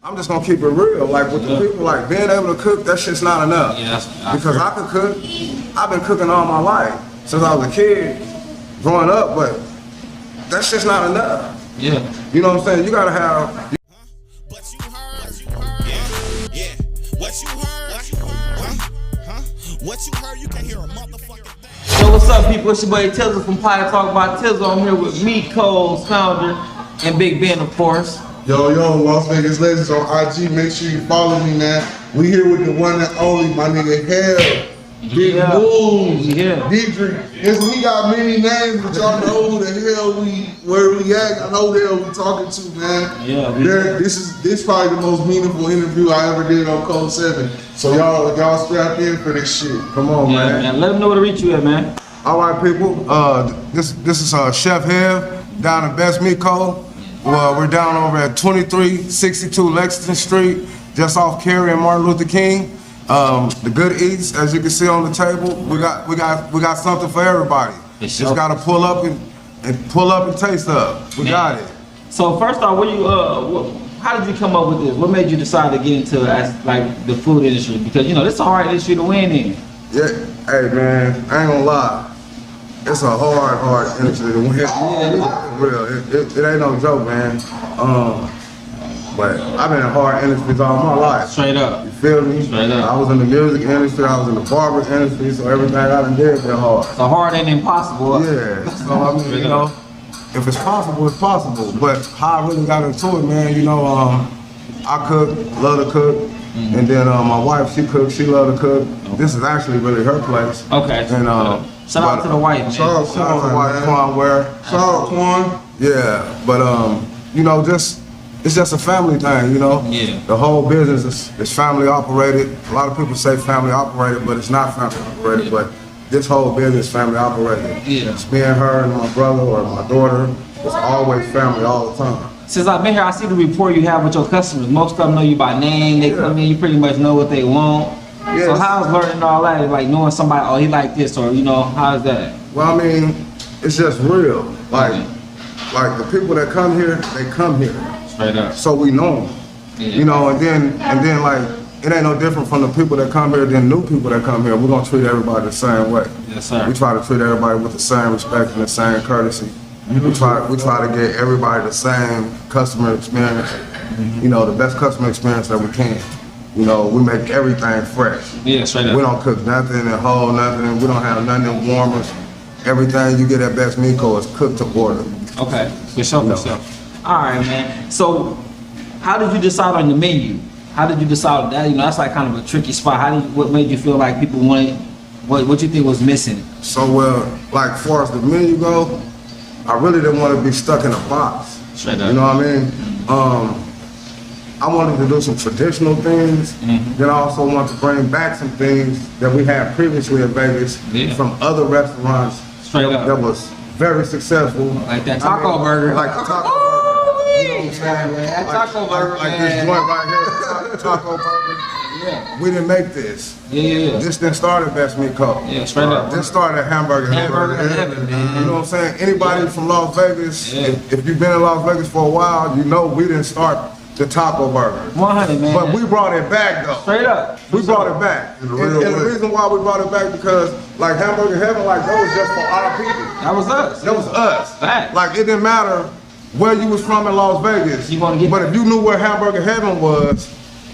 I'm just gonna keep it real. Like with the people, like being able to cook, that shit's not enough. Yeah, because I could cook. I've been cooking all my life since I was a kid, growing up. But that shit's not enough. Yeah. You know what I'm saying? You gotta have. What you heard? Yeah. What you heard? What you heard? You can hear a motherfucking thing. So what's up, people? It's your boy Tizzle from Kode Talk about Tizzle. I'm here with me, Kode, founder, and Big Ben, of course. Yo, Las Vegas Legends on IG. Make sure you follow me, man. We here with the one and only, my nigga Hell. Big Moves. Yeah. Dietrich. Listen, we got many names, but y'all know who the hell where we at. I know who the hell we talking to, man. Yeah. This probably the most meaningful interview I ever did on Kode 7. So y'all strapped in for this shit. Come on, man. Let them know where to reach you at, man. All right, people. This is Chef Hell down in Best Meat Co. Well, we're down over at 2362 Lexington Street, just off Cary and Martin Luther King. The good eats, as you can see on the table, we got something for everybody. Just gotta pull up and taste up. We got it. So first off, how did you come up with this? What made you decide to get into like the food industry? Because you know this is a hard industry to win in. Yeah, hey man, I ain't gonna lie. It's a hard industry to win. Yeah, real. It ain't no joke, man. But I've been in hard industries all my life. Straight up. You feel me? Straight up. I was in the music industry, I was in the barber industry, so everything I done did been hard. So hard ain't impossible. Yeah. So I mean, you know, if it's possible, it's possible. But how I really got into it, man, you know, I cook, love to cook. And then my wife, she cooks, she love to cook. This is actually really her place. Okay. And shout out to the wife, man. Shout out to the wife, Quan Ware. Shout out Quan. Yeah, but you know, it's just a family thing, you know. Yeah. The whole business is family operated. A lot of people say family operated, but it's not family operated. But this whole business is family operated. Yeah. It's me and her and my brother or my daughter. It's always family all the time. Since I've been here, I see the rapport you have with your customers. Most of them know you by name. They come in, you pretty much know what they want. Yeah, so how's learning all that? Like knowing somebody, oh, he like this, or you know, how's that? Well, I mean, it's just real. Like the people that come here, they come here. Straight up. So we know them. Yeah. You know, and then like it ain't no different from the people that come here than new people that come here. We're gonna treat everybody the same way. Yes, sir. We try to treat everybody with the same respect and the same courtesy. We try to get everybody the same customer experience. You know, the best customer experience that we can. You know, we make everything fresh. Yeah, straight up. We don't cook nothing and hold nothing. We don't have nothing in warmers. Everything you get at Best Meat Co is cooked to order. Okay, for sure. All right, man. So, how did you decide on the menu? How did you decide that? You know, that's like kind of a tricky spot. What made you feel like people wanted? What you think was missing? So, like, as far as the menu go, I really didn't want to be stuck in a box. Straight up. You know what I mean? I wanted to do some traditional things. Then I also wanted to bring back some things that we had previously in Vegas from other restaurants. Straight up. That was very successful. Like that taco burger. Like the taco burger. You know what I'm saying, man? That taco burger, like this joint right here, taco burger. Yeah. We didn't make this. Yeah. This didn't start at Best Meat Co. Yeah, straight up. This started at Hamburger Heaven, man. You know what I'm saying? Anybody from Las Vegas, if you've been in Las Vegas for a while, you know we didn't start the taco burger. 100, man. But we brought it back though. Straight up. We brought it back. And the reason why we brought it back because like Hamburger Heaven, like that was just for our people. That was us. That was us. Fact. Like it didn't matter where you was from in Las Vegas. But if you knew where Hamburger Heaven was,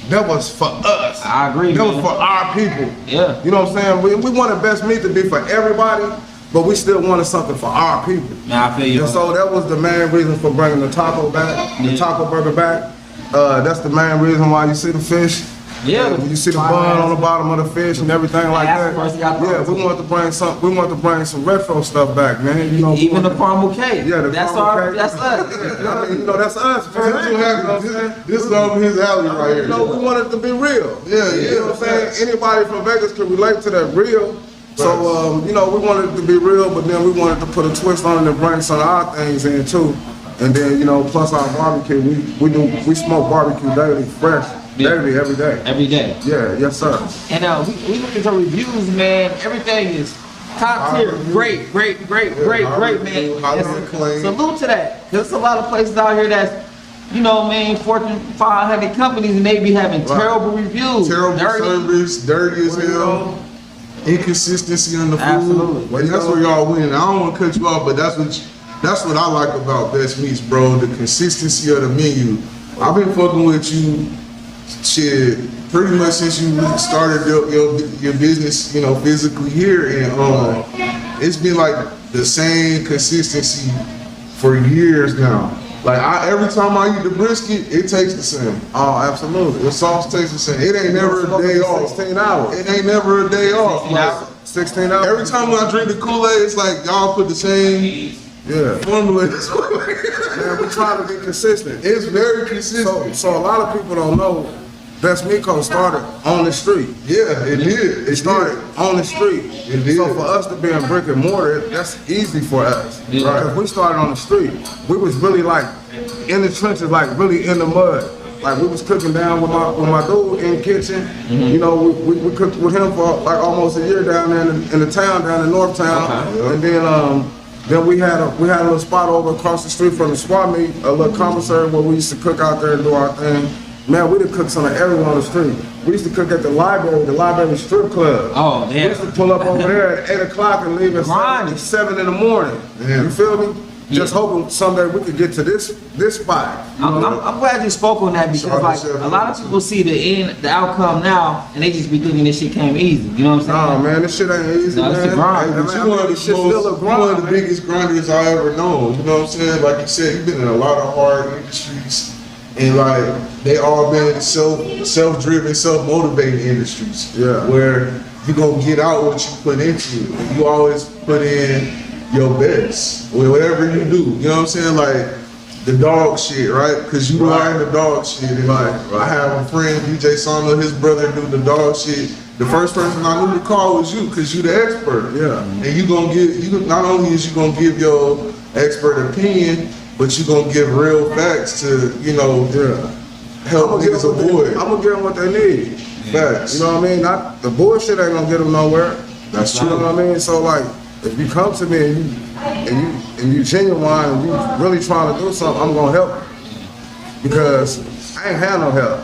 that was for us. I agree, That man. was for our people. Yeah. You know what I'm saying? We wanted Best Meat to be for everybody, but we still wanted something for our people. Yeah, I feel you. And so that was the main reason for bringing the taco back, the taco burger back. That's the main reason why you see the fish. Yeah. You see the bun on the bottom of the fish and everything like that. Yeah, we wanted to bring some. We wanted to bring some retro stuff back, man. You know, even the caramel cake. Yeah, that's caramel cake. That's us. You know, that's us. This is over his alley right here. You know, we wanted to be real. Yeah. You know what I'm saying? Anybody from Vegas can relate to that real. So, you know, we wanted it to be real, but then we wanted to put a twist on it and bring some of our things in too. And then, you know, plus our barbecue, we smoke barbecue daily, fresh, daily, every day. Every day. Yeah, yes sir. And we look at your reviews, man. Everything is top tier. Great, man. Salute to that. There's a lot of places out here that's you know, man, Fortune 500 companies, and they be having terrible reviews. Terrible dirty. service, dirty as hell. Inconsistency on the food. Absolutely. But that's where y'all win. I don't want to cut you off, but that's what I like about Best Meats, bro. The consistency of the menu. I've been fucking with you, shit, pretty much since you started your business, you know, physically here, and it's been like the same consistency for years now. Like every time I eat the brisket, it tastes the same. Oh, absolutely. The sauce tastes the same. It ain't never a day off. 16 hours. It ain't never a day off. 16 hours. 16 hours. Every time when I drink the Kool-Aid, it's like y'all put the same formula. Man, we try to be consistent. It's very consistent. So a lot of people don't know Best Meat Code started on the street. Yeah, it did. It started on the street. It did. So for us to be in brick and mortar, that's easy for us. Yeah. Right? Because we started on the street. We was really like in the trenches, like really in the mud. Like we was cooking down with my dude in the kitchen. You know, we cooked with him for like almost a year down there in the town, down in North Town. Okay. And then we had a little spot over across the street from the swap meet, a little commissary where we used to cook out there and do our thing. Man, we done cooked something everywhere on the street. We used to cook at the library strip club. Oh, yeah. We used to pull up over there at 8 o'clock and leave at 7 in the morning. Yeah. You feel me? Yeah. Just hoping someday we could get to this spot. I'm glad you spoke on that because Shout out like to Chef a lot of people see the outcome now and they just be thinking this shit came easy. You know what I'm saying? Nah, man, this shit ain't easy, No, it's man. a grind. Hey, But you one of the this shit still a most, grind, one of the man. biggest grinders I ever known. You know what I'm saying? Like you said, you've been in a lot of hard industries, and like they all been self-driven, self-motivating industries. Yeah. Where you gonna get out what you put into it. And you always put in your best with whatever you do. You know what I'm saying? Like the dog shit, right? Because you learn the dog shit. And like I have a friend, DJ Sandler, his brother do the dog shit. The first person I knew to call was you, because you the expert. Yeah. And you gonna give, not only is you gonna give your expert opinion, but you gonna give real facts to, you know, help niggas avoid. I'm gonna give them what they need. Facts. You know what I mean? The bullshit ain't gonna get them nowhere. That's You know true. what I mean? So like, if you come to me and you genuine and you really trying to do something, I'm gonna help you. Because I ain't had no help.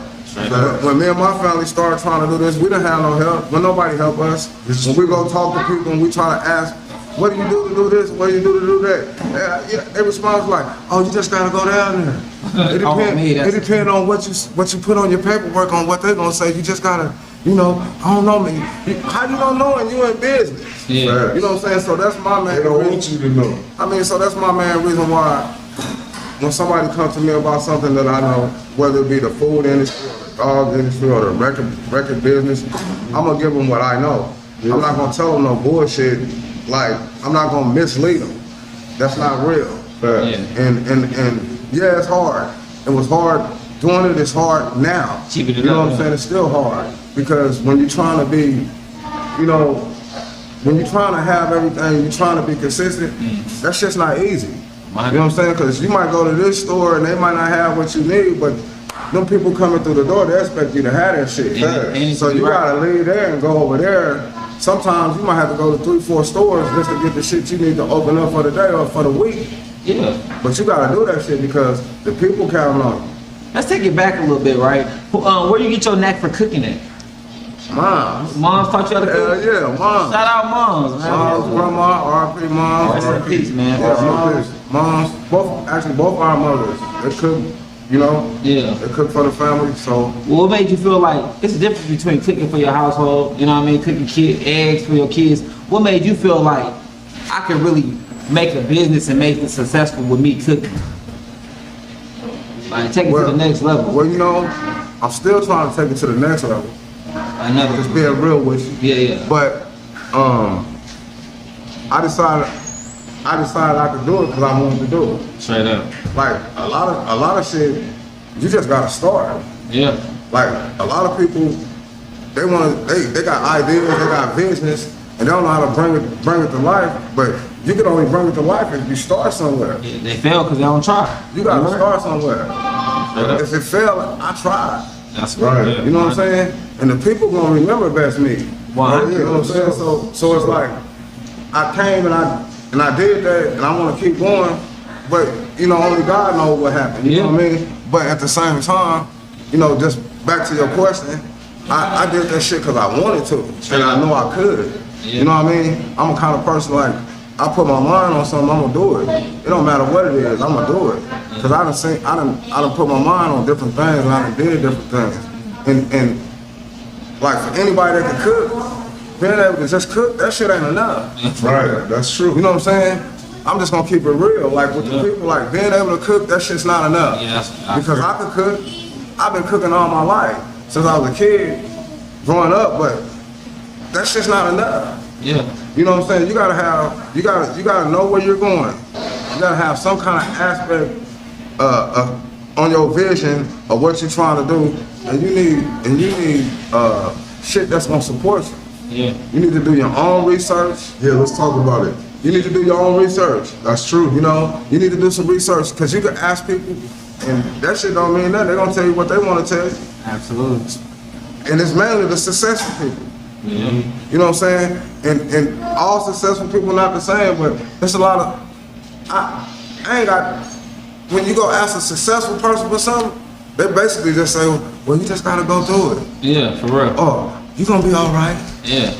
When me and my family started trying to do this, we didn't have no help. When nobody help us. When we go talk to people and we try to ask, what do you do to do this? What do you do to do that? They respond like, oh, you just gotta go down there. It depends on what you put on your paperwork on what they're gonna say. You just gotta, you know, I don't know, man. How you don't know and you in business? Yeah. You know what I'm saying? So that's my man. They don't want you to know. I mean, so that's my main reason why when somebody comes to me about something that I know, whether it be the food industry or the dog industry or the record business, I'm gonna give them what I know. I'm not gonna tell them no bullshit. Like, I'm not gonna mislead them. That's not real. And yeah, it's hard. It was hard doing it. It's hard now. Keeping it You know up, what I'm saying? It's still hard because when you're trying to be, you know, when you're trying to have everything, you're trying to be consistent. That's just not easy. You know what I'm saying? Because you might go to this store and they might not have what you need, but them people coming through the door, they expect you to have that shit. So you gotta leave there and go over there. Sometimes you might have to go to 3-4 stores just to get the shit you need to open up for the day or for the week. Yeah. But you gotta do that shit because the people count on you. Let's take it back a little bit, right? Where you get your knack for cooking at? Moms. Moms taught you how to cook? Hell yeah, moms. Shout out moms, man. Moms, grandma, RP moms. Rest in peace, man. Yeah, moms, both our mothers. They cook, you know. Yeah. They cook for the family, so. What made you feel like it's a difference between cooking for your household, you know what I mean, cooking eggs for your kids? What made you feel like I could really make a business and make it successful with me cooking? Like take it to the next level. Well, you know, I'm still trying to take it to the next level. Another. Just being real with you. Yeah. But I decided I could do it because I wanted to do it. Straight up. Like a lot of shit, you just gotta start. Yeah. Like a lot of people, they got ideas, they got visions, and they don't know how to bring it to life. But you can only bring it to life if you start somewhere. Yeah, they fail because they don't try. You gotta start somewhere. If it failed, I tried. That's right. Yeah. You know what I'm saying? And the people gonna remember Best Meat. Why? You know what I'm saying? So it's like I came and I did that and I wanna keep going, but you know, only God knows what happened. You know what I mean? But at the same time, you know, just back to your question, I did that shit because I wanted to, and I know I could. You know what I mean? I'm a kind of person like, I put my mind on something, I'm gonna do it. It don't matter what it is, I'm gonna do it. Cause I done put my mind on different things, and I done did different things. And like for anybody that can cook, being able to just cook, that shit ain't enough. Right, that's true. You know what I'm saying? I'm just gonna keep it real. Like with the people, like being able to cook, that shit's not enough. Yeah, because I could cook. I've been cooking all my life since I was a kid, growing up. But that shit's not enough. Yeah. You know what I'm saying? You gotta know where you're going. You gotta have some kind of aspect on your vision of what you're trying to do, and you need shit that's gonna support you. Yeah. You need to do your own research. Yeah, let's talk about it. You need to do your own research. That's true. You know, you need to do some research because you can ask people, and that shit don't mean nothing. They're gonna tell you what they want to tell you. Absolutely. And it's mainly the successful people. Yeah. You know what I'm saying? And all successful people are not the same, but there's a lot of, I ain't got, when you go ask a successful person for something, they basically just say, well, you just gotta go through it. Yeah, for real. Oh, you gonna be all right. Yeah.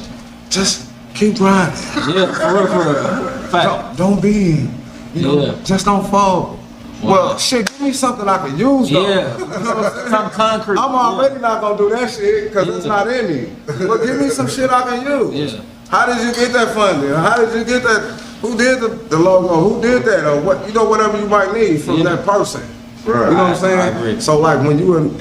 Just keep grinding. Yeah, for real. Fact. Don't be, you know, Yeah. just don't fall. Wow. Well, shit, give me something I can use though. Yeah. You know what I'm saying? Some concrete. I'm already not gonna do that shit because it's not in me. But give me some shit I can use. Yeah. How did you get that funding? How did you get that? Who did the logo? Who did that? Or what? You know, whatever you might need from that person. Right. You know what I'm saying? I agree. So like when you in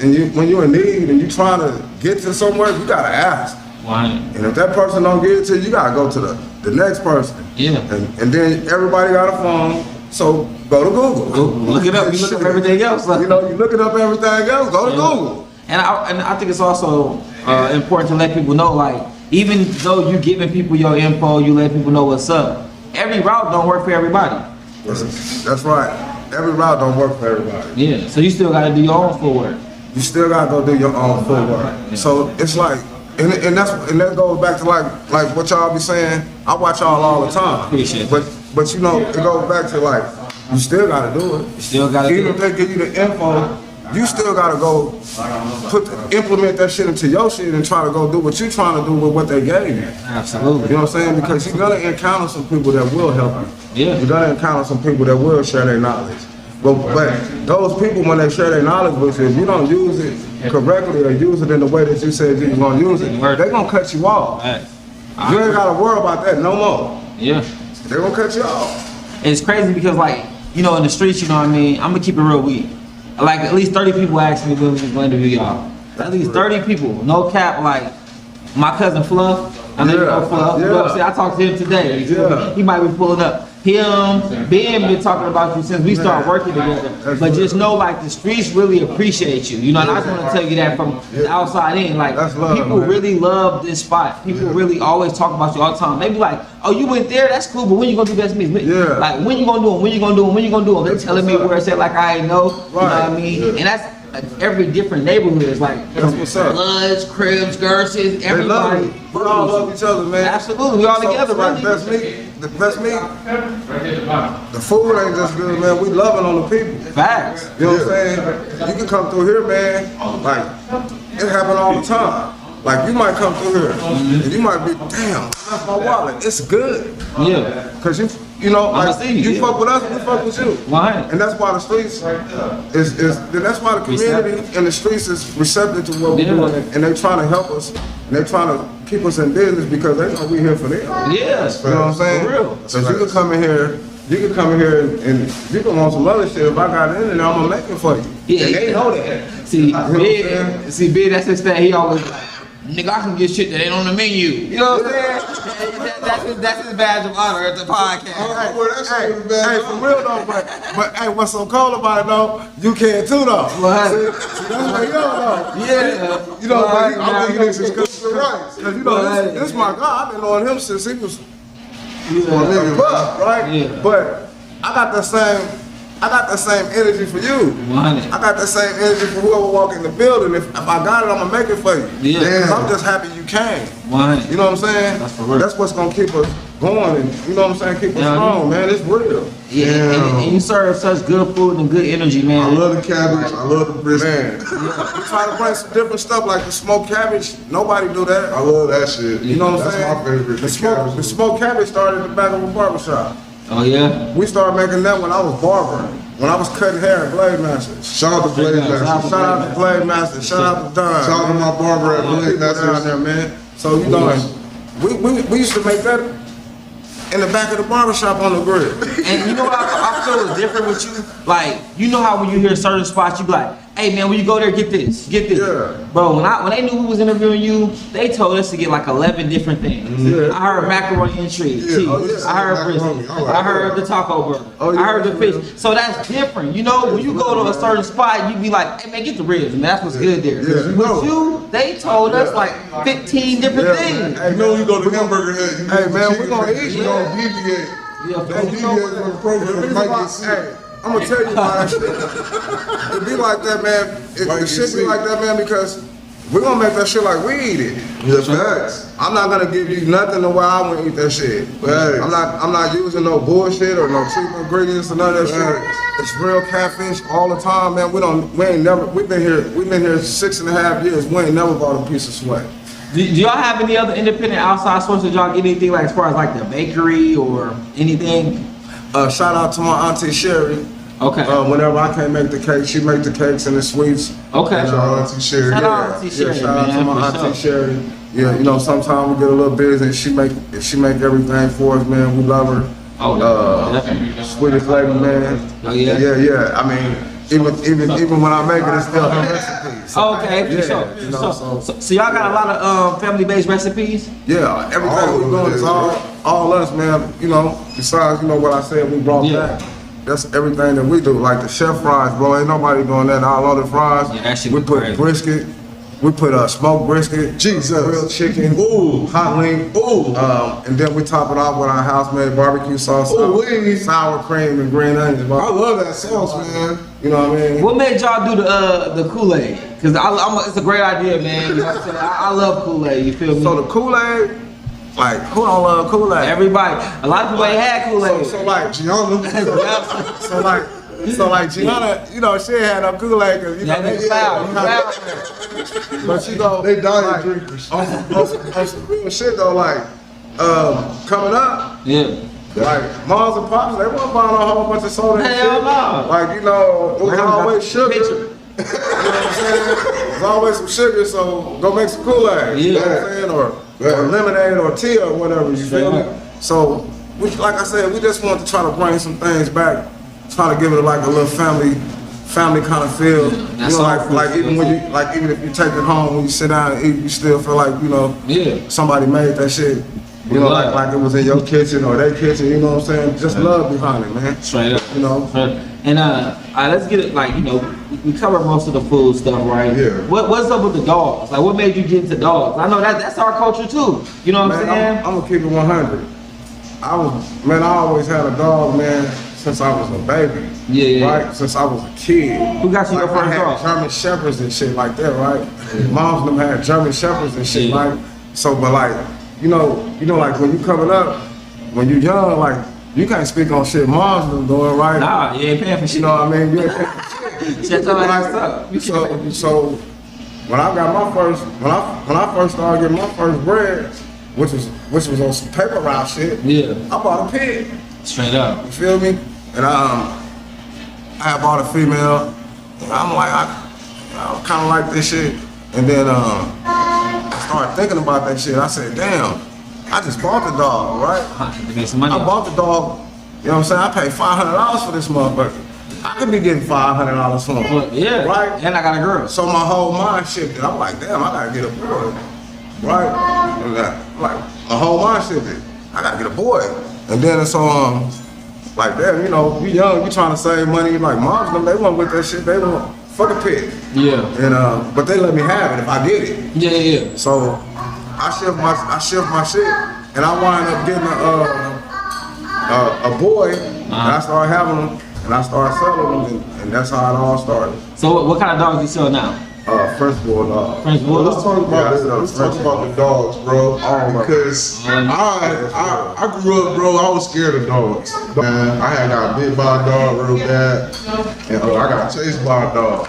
need and you trying to get to somewhere, you gotta ask. Why? And if that person don't get it to you, you gotta go to the next person. Yeah. And then everybody got a phone, so go to Google. Look it up. You look up everything else. You know, you looking up everything else, go to Google. And I think it's also important to let people know, like, even though you giving people your info, you let people know what's up. Every route don't work for everybody. That's right. Every route don't work for everybody. Yeah. So you still got to do your own footwork. You still gotta go do your own footwork. So it's like, and that goes back to like what y'all be saying. I watch y'all all the time. Appreciate it. But you know, it goes back to like, you still gotta do it. You still got to do Even if they give you the info, you still gotta go implement that shit into your shit and try to go do what you trying to do with what they gave you. Absolutely. You know what I'm saying? Because you're gonna encounter some people that will help you. Yeah. You're gonna encounter some people that will share their knowledge. But those people, when they share their knowledge with you, if you don't use it correctly or use it in the way that you said you were gonna use it, they're gonna cut you off. You ain't gotta worry about that no more. Yeah. They're gonna cut you off. It's crazy because, like, you know, in the streets, you know what I mean? I'm gonna keep it real weak. Like, at least 30 people asked me when we was gonna interview y'all. At least 30 people, no cap. Like, my cousin Fluff, I know you know Fluff. You know what I'm saying? I talked to him today. Yeah. He might be pulling up. Him, Ben been talking about you since we started working together. But just know, like, the streets really appreciate you. You know, and I just want to tell you that from the outside in. Like, That's love, people man. really love this spot. People really always talk about you all the time. They be like, oh, you went there? That's cool, but when you gonna do best meets? Yeah. Like, when you gonna do them? When you gonna do them? When you gonna do them? They telling me where it's at, like I ain't know. You know what I mean? And that's every different neighborhood. It's like That's what's up. Bloods, Cribs, Gerses, They love everybody. it. We all love each other, man. Absolutely, we all together, like right? the best meat. The food ain't just good, man. We loving on the people. Facts. You know what I'm saying? You can come through here, man. Like, it happen all the time. Like, you might come through here, and you might be, damn, that's my wallet. It's good. Yeah. Cause you know, I'ma like, see you, you fuck with us, we fuck with you. Why? And that's why the streets that's why the community and the streets is receptive to what we're doing, and they trying to help us, and they trying to keep us in business because they know we here for them. Yes. You know what I'm saying? For real. So you can come in here, and you can want some other shit. If I got it in there, I'm gonna make it for you. Yeah. And they know that. See, what I'm Big, that's his thing. He always like, nigga, I can get shit that ain't on the menu. You know what I'm saying? That's his badge of honor at the podcast. Hey, for real though, but hey, what's so cold about it though? You can too though. What? See, that's what you know though. Yeah. You know, Right, I'm thinking this is right. Cause you know, Right. this my guy. I've been knowing him since he was Yeah. a pup, right? Yeah. But I got the same I got that same energy for you. 100. I got that same energy for whoever walk in the building. If I got it, I'm gonna make it for you. Yeah. Cause I'm just happy you came. 100. You know what I'm saying? That's for real. That's what's gonna keep us going, and you know what I'm saying? Keep us Yeah, strong, man. It's real. Yeah, and you serve such good food and good energy, man. I love the cabbage. I love the brisket. Man, we try to bring some different stuff like the smoked cabbage. Nobody do that. I love that shit. You know what I'm That's saying? my favorite. The smoked cabbage started in the back of a barbershop. Oh yeah. We started making that when I was barbering. When I was cutting hair at Blade Master. Shout out to Blade Master. Shout out to Blade Master. Shout out to Don. Shout out to my barber at Blade Down Master. there, man. So you know, we used to make that in the back of the barbershop on the grill. And you know what I feel is different with you? Like, you know how when you hear certain spots, you be like, hey man, when you go there, get this, get this. Yeah. Bro, when they knew we was interviewing you, they told us to get like 11 different things. Yeah. I heard macaroni and cheese. Yeah, oh, yeah. I heard Macaroni. brisket. I like I heard that. the taco burger. Oh, yeah, I heard the yeah. fish. So that's different. You know, when you go to a certain spot, you be like, hey man, get the ribs, man. That's what's good there. Yeah, you With know. you, they told us like 15 different Yeah, things. man. Hey, You know, you go to Hamburger Hut. You Hey, get the man, we chicken gonna fingers, eat, you man. don't deviate. Yeah, Don't man. deviate from the program. The Mike reason can see. hey, I'm gonna tell you why that shit. It be like that, man. Like It should you be see. like that, man, because we're gonna make that shit like we eat it. Yeah, facts. I'm not gonna give you nothing the way I want to eat that shit. Facts. I'm not using no bullshit or no cheap ingredients or none of that Facts. shit. It's real catfish all the time, man. We've been here 6.5 years. We ain't never bought a piece of sweat. Do y'all have any other independent outside sources? Y'all get anything like as far as like the bakery or anything? Shout out to my auntie Sherry. Okay. Whenever I can't make the cake, she make the cakes and the sweets. Okay. Shout out to Sherry. Shout out. Yeah, Auntie Sherry, shout out to man, my for auntie sure. Sherry. Yeah, you know, sometimes we get a little busy and she make everything for us, man. We love her. Oh, definitely. Sweetest lady, man. Oh, yeah? Yeah. I mean, even when I make it, it's still her recipe. So, Okay, for yeah, sure. you know, So y'all got a lot of family-based recipes? yeah, everything All we of doing it is is, all us, man. You know, besides, you know, what I said we brought Yeah. back. That's everything that we do. Like the chef fries, bro. Ain't nobody doing that. All other fries. Yeah, that shit we be put crazy. brisket. We put smoked brisket, Jesus. grilled chicken, Ooh. hot link, Ooh. and then we top it off with our house-made barbecue sauce, Ooh, wee. sour cream and green onions. I Bro. love that sauce, man. You know what I mean? What made y'all do the Kool-Aid? Cause it's a great idea, man. You know what I'm saying? I love Kool-Aid. You feel me? So the Kool-Aid, like who don't love Kool-Aid? Everybody, a lot of people ain't had Kool-Aid. So like Gianna. So like Gianna, you know, she ain't had no Kool-Aid because you know That nigga foul. You foul. But she go, They diet like, drinkers. on some real shit though, like coming up, Yeah. like moms and pops, they wasn't buying a whole bunch of soda and Hell shit. no. Like you know, it was Grandma got always the sugar. picture. You know what I'm saying? There's always some sugar, so go make some Kool-Aid. You know what I'm saying? Or lemonade or tea or whatever, you feel me? So, like I said, we just wanted to try to bring some things back, try to give it like a little family kind of feel. That's You know, all like food. even when you, like even if you take it home, when you sit down and eat, you still feel like, you know, Yeah. somebody made that shit. You know, like it was in your kitchen or their kitchen, you know what I'm saying? Just love behind it, man. Straight up. You know? And let's get it, like, you know, we covered most of the food stuff, right? Yeah. What's up with the dogs? Like, what made you get into dogs? I know that's our culture too. You know what I'm saying? Man, I'm gonna keep it 100. I always had a dog, man, since I was a baby. Yeah. Right? Since I was a kid. Who got you your I first had dog? German Shepherds and shit like that, right? Moms them had German Shepherds and shit, Yeah. right? So, but like, you know, like when you coming up, when you young, like, you can't speak on shit moms them doing, right? Nah, you ain't paying for shit. You know what I mean? You ain't paying for shit. Shut your ass up. You can't pay for shit. So when I got my first, when I first started getting my first bread, which was on some paper route shit, Yeah. I bought a pig. Straight up. You feel me? And I had bought a female. And I'm like, I kind of like this shit. And then I started thinking about that shit. I said, damn, I just bought the dog, right? To make some money. I bought the dog. You know what I'm saying? I paid $500 for this motherfucker. I could be getting $500 for him. Yeah. Right? And I got a girl. So my whole mind shifted. I'm like, damn, I gotta get a boy. Right? And like, my whole mind shifted. I gotta get a boy. And then it's like, damn, you know, you young, you trying to save money. Like, moms, them, they wasn't with that shit. They want fuck a pig. Yeah. And but they let me have it if I did it. Yeah. So I shift my shit, and I wind up getting a boy, and I started having him. And I started selling them, and that's how it all started. So what kind of dogs you sell now? French bulldog. French Well, bulldog? let's talk about the dogs, bro. Because I grew up, bro. I was scared of dogs. Man, I had got bit by a dog real bad, and I got chased by a dog.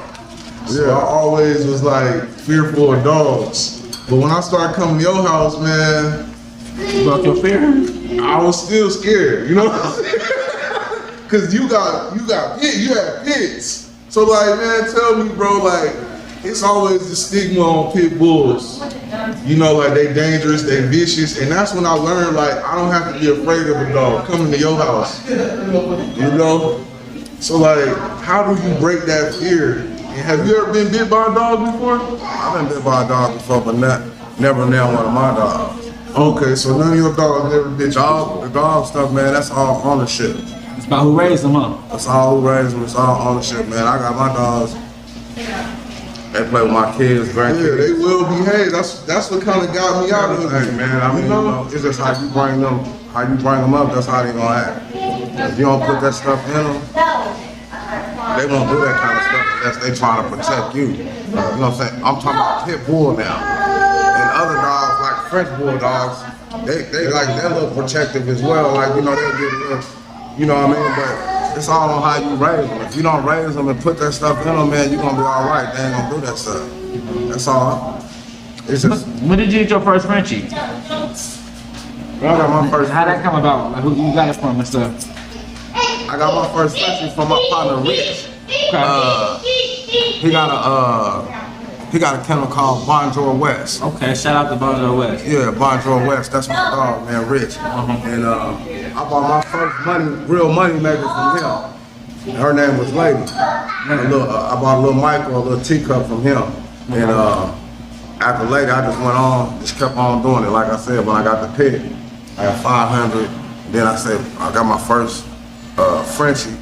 So I always was like fearful of dogs. But when I started coming to your house, man, You broke your fear? I was still scared. You know what I'm saying? Cause you had pits. So like, man, tell me, bro, like, it's always the stigma on pit bulls. You know, like they dangerous, they vicious, and that's when I learned, like, I don't have to be afraid of a dog coming to your house. You know? So like, how do you break that fear? And have you ever been bit by a dog before? I've been bit by a dog before, but never nailed one of my dogs. Okay, so none of your dogs never bit you. The dog stuff, man, that's all ownership. It's about who raised them, huh? That's all who raised them. It's all ownership, man. I got my dogs. They play with my kids, Yeah, grandkids. they will behave. That's what kind of got me out of it. Hey, man, I mean, you know, it's just how you bring them up, that's how they gonna act. If you don't put that stuff in them, they won't do that kind of stuff unless they trying to protect you. You know what I'm saying? I'm talking about pit bull now. And other dogs, like French bulldogs, they like, they're a little protective as well. Like, you know, they get a little, you know what I mean? But it's all on how you raise them. If you don't raise them and put that stuff in them, man, you're gonna be all right. They ain't gonna do that stuff. That's all. It's just, When did you get your first Frenchie? I got my first. How'd that come about? Like, who you got it from and stuff? I got my first Frenchie from my partner Rich. Okay. He got a kennel called Bonjour West. Okay, shout out to Bonjour West. Yeah, Bonjour West. That's my dog, man, Rich. And I bought my first real money maker from him. And her name was Lady. I bought a little Michael, a little teacup from him. And after Lady, I just kept on doing it. Like I said, when I got the pit, I got 500. Then I said, I got my first Frenchie.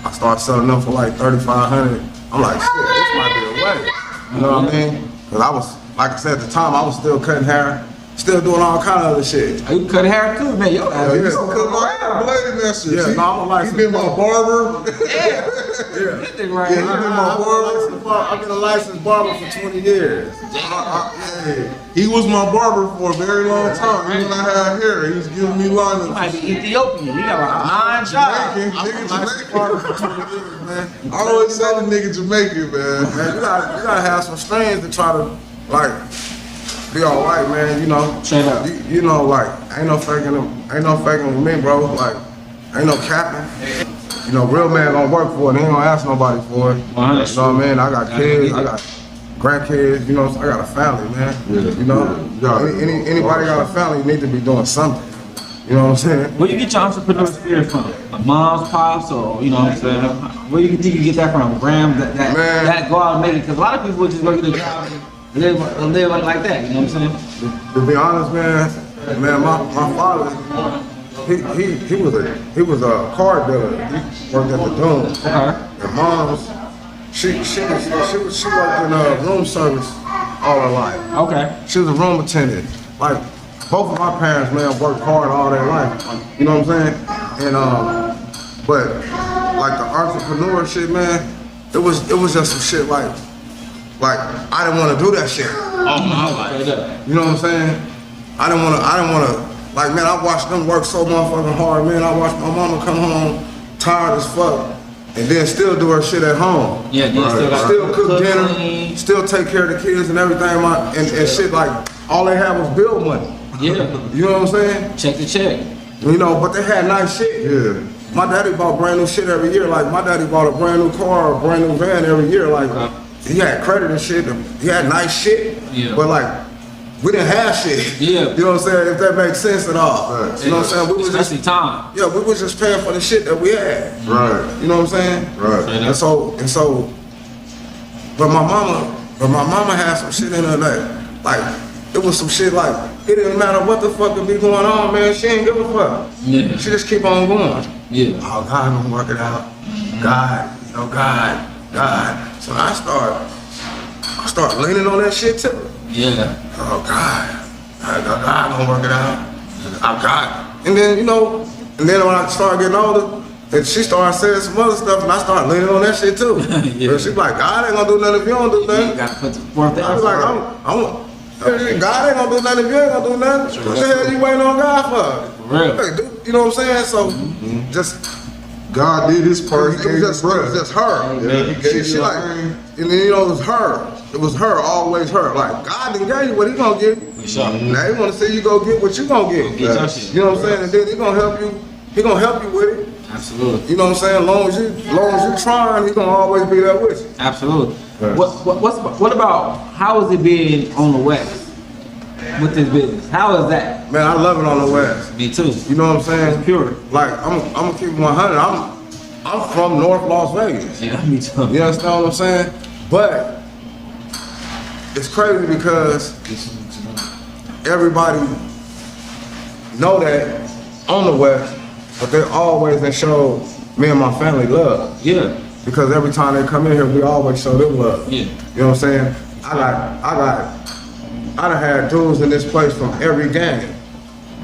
I started selling them for like 3,500. I'm like, shit, this might be a way. You know what I mean? Because I was, like I said at the time, I was still cutting hair, still doing all kind of other shit. You cut hair too, man. Yo, Yeah, You yeah. don't cut my hair, blade master. Yeah, See, no, I'm a licensed he been my barber. Yeah. This thing right Yeah, here. he been my barber. I've been a licensed barber for 20 years. Yeah, he was my barber for a very long time. Even when I had hair, he was giving me You lineups. might be Ethiopian. You got like 9 jobs. Jamaican, I'm a nigga licensed Jamaican. barber for 20 years, man. I always say the nigga Jamaican, man. Man, you gotta have some strings to try to, like, be all right, man. You know, Straight up. You know, like, ain't no faking with me, bro. Like, ain't no capping. You know, real man gonna work for it. He ain't gonna ask nobody for it. 100. You know what I mean? I got kids, I got grandkids. You know, I got a family, man. You know, anybody got a family, you need to be doing something. You know what I'm saying? Where you get your entrepreneur spirit from? Like mom's, pops, or you know what I'm saying? Where you think you get that from? Graham, that go out and make it? Because a lot of people just go get a job and live like that. You know what I'm saying? To be honest, man, my father, he was a car dealer. He worked at the Doom. Okay. And mom's, she worked in room service all her life. Okay. She was a room attendant. Like, both of my parents, man, worked hard all their life. You know what I'm saying? And but like the entrepreneur shit, man, it was just some shit like I didn't want to do that shit. You know what I'm saying? I didn't want to. Like, man, I watched them work so motherfucking hard, man. I watched my mama come home tired as fuck, and then still do her shit at home. Yeah, then Still cook dinner, clean. still take care of the kids and everything. And shit, like, all they had was bill money. Yeah. You know what I'm saying? Check the check. You know, but they had nice shit. Yeah. My daddy bought brand new shit every year. Like, my daddy bought a brand new car or a brand new van every year. Like, he had credit and shit. He had nice shit. Yeah. But like, we didn't have shit. Yeah. You know what I'm saying? If that makes sense at all. Right. You know what I'm saying? We was Especially just, time. yeah, we was just paying for the shit that we had. Right. You know what I'm saying? Right. And so, but my mama had some shit in her that, like, it was some shit like, it didn't matter what the fuck could be going on, man. She ain't give a fuck. Yeah. She just keep on going. Yeah. Oh, God gonna work it out. God, you know, God. So I start leaning on that shit too. Yeah. Oh, God gonna work it out. I'm God. And then, you know, when I started getting older, And she started saying some other stuff, and I started leaning on that shit too. Yeah. And she's like, God ain't gonna do nothing if you don't do You nothing. gotta put forth the I was like, God ain't gonna do nothing if you ain't gonna do nothing. What the hell you waiting on God for? For real. Hey, you know what I'm saying? So, just, God did his part. it was just her. Amen. She like, and then, you know, it was her. It was her, always her. Like, God didn't give you what he gonna give you. For sure. Now he wanna see you go get what you gonna get. Get your shit. You know what I'm saying? And then he gonna help you with it. Absolutely. You know what I'm saying? As long as you trying, he gonna always be there with you. Absolutely. Right. What about how is it being on the West with this business? How is that? Man, I love it on the West. Me too. You know what I'm saying? It's pure. Like, I'm gonna keep it 100. I'm from North Las Vegas. Yeah, me too. You understand what I'm saying? But it's crazy because everybody know that on the West, but they always show me and my family love. Yeah. Because every time they come in here, we always show them love. Yeah. You know what I'm saying? I done had dudes in this place from every gang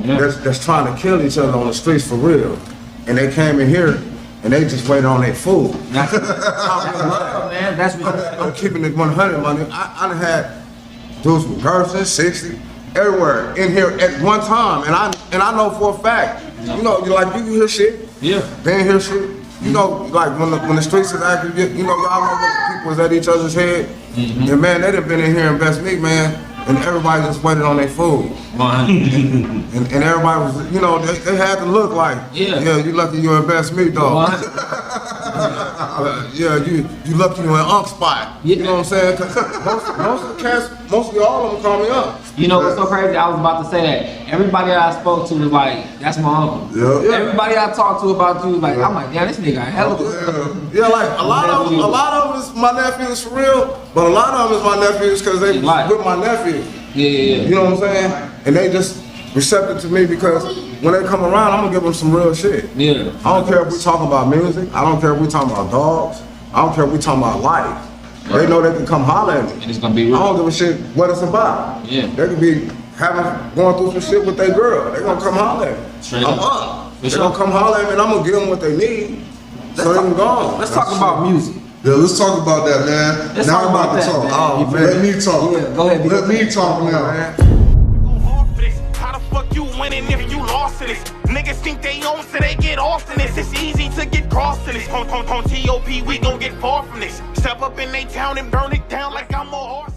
Yeah. that's trying to kill each other on the streets for real. And they came in here and they just waited on their food. That's love, man. That's what I'm keeping it 100, money. I done had dudes from Gerson, 60, everywhere in here at one time. And I know for a fact, you know, you hear shit. Yeah. They ain't hear shit. You know, like when the streets is active, you know, y'all know when people was at each other's head. And man, they done been in here and best meat, man, and everybody just waited on their food. And everybody was, you know, they had to look like, Yeah. you lucky you in best meat, dog. Yeah, you lucky you in Unk Spot. Yeah. You know what I'm saying? 'Cause most of the cats, mostly all of them call me up. You know what's so crazy? I was about to say that. Everybody that I spoke to was like, that's my uncle. Yeah. Everybody I talked to about you was like, I'm like, yeah, this nigga a hell of a Yeah, like a lot of them is my nephews for real, but a lot of them is my nephews because they Like. with my nephew. Yeah. You know what I'm saying? And they just receptive to me because when they come around, I'm gonna give them some real shit. Yeah. I don't care if we talking about music. I don't care if we talking about dogs. I don't care if we talking about life. They know they can come holler at me. And it's gonna be I real. don't give a shit what it's about. Yeah. They could be going through some shit with their girl. They gonna come holler at me. Straight I'm up. up. For They sure. gonna come holler at me and I'm gonna give them what they need. So they can go on. Let's talk about music. Yeah, let's talk about that, man. Let's now talk I'm about about to that, talk. man. Oh, You man. Let me talk. Yeah, go ahead, Let me talk now. Man. Go hard for this. How the fuck you winning if you lost in this? Niggas think they own, so they get off in this. It's easy to get crossed in this. On TOP, we gon' get far from this. Step up in they town and burn it down like I'm a horse.